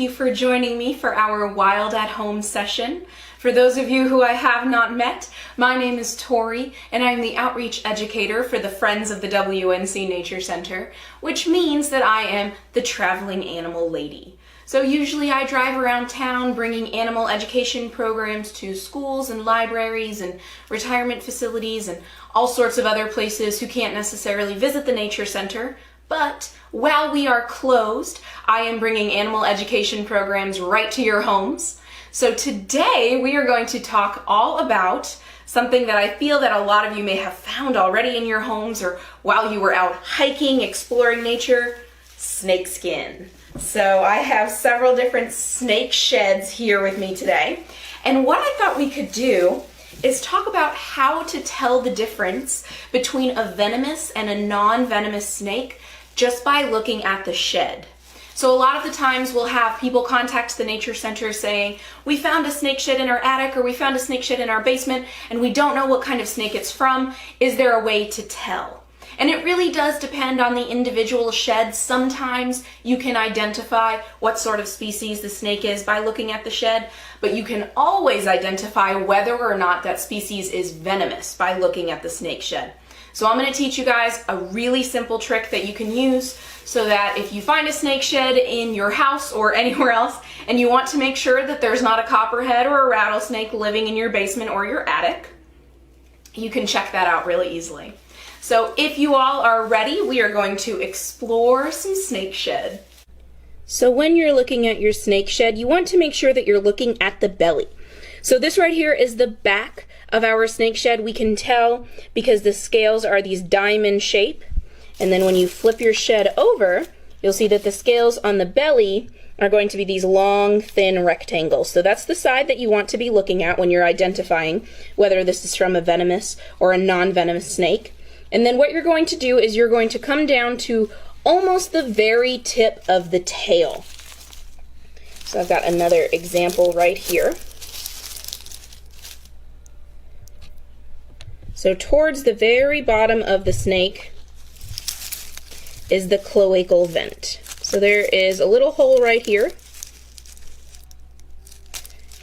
you for joining me for our Wild at Home session. For those of you who I have not met, my name is Tori, and I'm the Outreach Educator for the Friends of the WNC Nature Center, which means that I am the Traveling Animal Lady. So usually I drive around town bringing animal education programs to schools and libraries and retirement facilities and all sorts of other places who can't necessarily visit the Nature Center. But while we are closed, I am bringing animal education programs right to your homes. So today we are going to talk all about something that I feel that a lot of you may have found already in your homes or while you were out hiking, exploring nature: snake skin. So I have several different snake sheds here with me today. And what I thought we could do is talk about how to tell the difference between a venomous and a non-venomous snake just by looking at the shed. So a lot of the times we'll have people contact the Nature Center saying, we found a snake shed in our attic, or we found a snake shed in our basement, and we don't know what kind of snake it's from. Is there a way to tell? And it really does depend on the individual shed. Sometimes you can identify what sort of species the snake is by looking at the shed, but you can always identify whether or not that species is venomous by looking at the snake shed. So I'm going to teach you guys a really simple trick that you can use so that if you find a snake shed in your house or anywhere else and you want to make sure that there's not a copperhead or a rattlesnake living in your basement or your attic, you can check that out really easily. So if you all are ready, we are going to explore some snake shed. So when you're looking at your snake shed, you want to make sure that you're looking at the belly. So this right here is the back of our snake shed. We can tell because the scales are these diamond shape. And then when you flip your shed over, you'll see that the scales on the belly are going to be these long, thin rectangles. So that's the side that you want to be looking at when you're identifying whether this is from a venomous or a non-venomous snake. And then what you're going to do is you're going to come down to almost the very tip of the tail. So I've got another example right here. So towards the very bottom of the snake is the cloacal vent. So there is a little hole right here,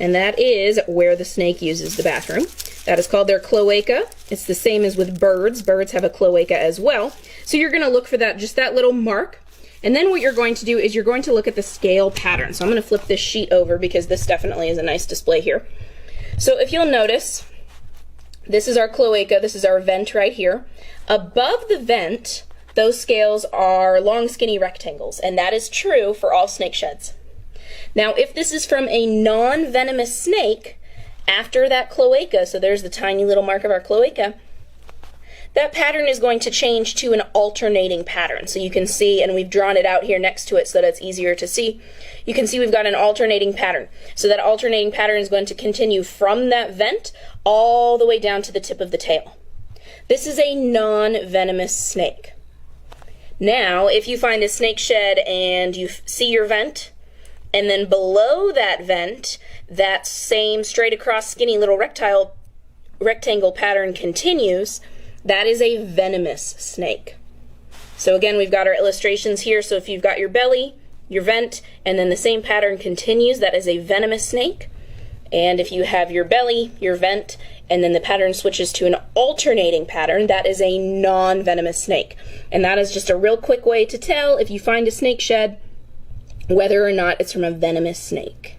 and that is where the snake uses the bathroom. That is called their cloaca. It's the same as with birds. Birds have a cloaca as well. So you're going to look for that, just that little mark. And then what you're going to do is you're going to look at the scale pattern. So I'm going to flip this sheet over because this definitely is a nice display here. So if you'll notice, this is our cloaca, this is our vent right here. Above the vent, those scales are long, skinny rectangles, and that is true for all snake sheds. Now, if this is from a non-venomous snake, after that cloaca, so there's the tiny little mark of our cloaca, that pattern is going to change to an alternating pattern. So you can see, and we've drawn it out here next to it so that it's easier to see. You can see we've got an alternating pattern. So that alternating pattern is going to continue from that vent all the way down to the tip of the tail. This is a non-venomous snake. Now, if you find a snake shed and you see your vent, and then below that vent, that same straight across skinny little rectangle pattern continues, that is a venomous snake. So again, we've got our illustrations here. So if you've got your belly, your vent, and then the same pattern continues, that is a venomous snake. And if you have your belly, your vent, and then the pattern switches to an alternating pattern, that is a non-venomous snake. And that is just a real quick way to tell if you find a snake shed whether or not it's from a venomous snake.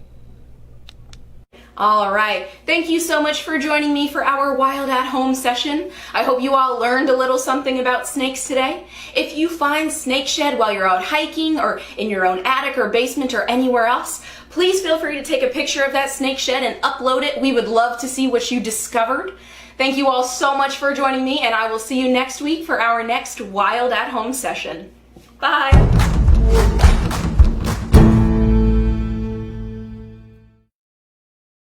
All right, thank you so much for joining me for our Wild at Home session. I hope you all learned a little something about snakes today. If you find snake shed while you're out hiking or in your own attic or basement or anywhere else, please feel free to take a picture of that snake shed and upload it. We would love to see what you discovered. Thank you all so much for joining me, and I will see you next week for our next Wild at Home session. Bye.